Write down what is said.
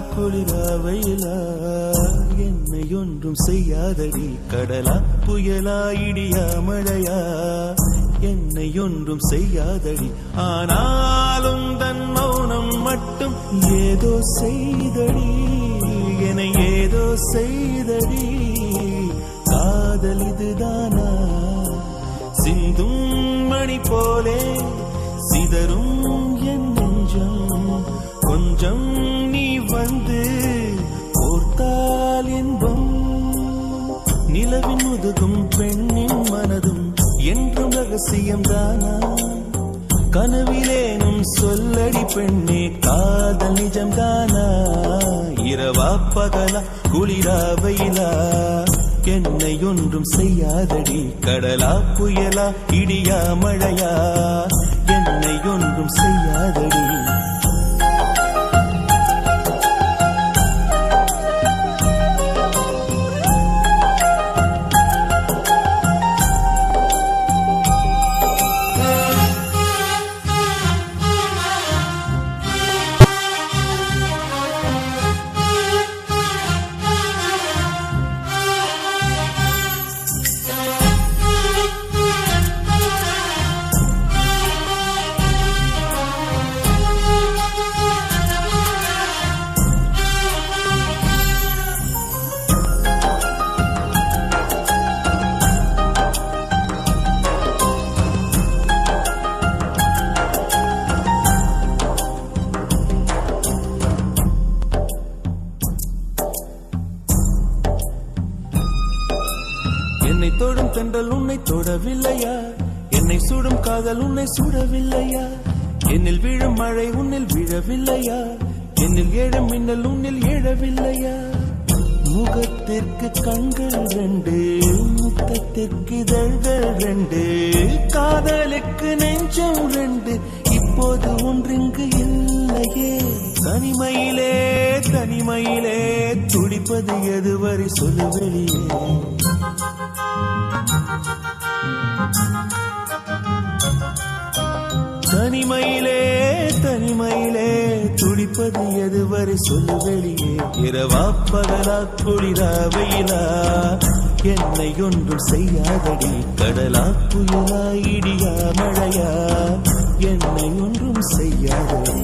குளிரா வெயிலா என்னை ஒன்றும் செய்யாதடி கடலா புயலா இடியா மழையா என்னை ஒன்றும் செய்யாதடி ஆனாலும் தன் மௌனம் மட்டும் ஏதோ செய்தடி என ஏதோ செய்தடி காதல் இதுதானா சிந்தும் மணி போலே சிதறும் என் நெஞ்சம் கொஞ்சம் நீ வந்து ஓர்த்தால் என்பம் நிலவின் முதுகும் பெண்ணின் மனதும் என்றும் ரகசியம்தானா கனவிலேனும் சொல்லடி பெண்ணே காதல் நிஜம்தானா இரவா பகலா குளிரா வெயிலா என்னை ஒன்றும் செய்யாதடி கடலா புயலா இடியா மழையா என்னை ஒன்றும் செய்யாதடி என்னை தொடும் தென்றல் உன்னை தொடவில்லையா என்னை சுடும் காதல் உன்னை சுடவில்லையா என்னில் விழும் மழை உன்னில் விழவில்லையா என்னில் ஏழும் மின்னல் உன்னில் எழவில்லையா முகத்திற்கு கண்கள் ரெண்டு முத்தத்திற்கு இதழ்கள் ரெண்டு காதலுக்கு நெஞ்சம் ரெண்டு இப்போது ஒன்றிங்கு இல்லையே தனிமையிலே தனிமையிலே துடிப்பது எதுவரை சொல்லு வெளியே தனிமையிலே தனிமையிலே துடிப்பது எதுவரை சொல்லு வெளியே இரவா பகலா குளிரா வெயிலா என்னை ஒன்றும் செய்யாதடி கடலா புயலா இடியா மழையா என்னை ஒன்றும் செய்யாதடி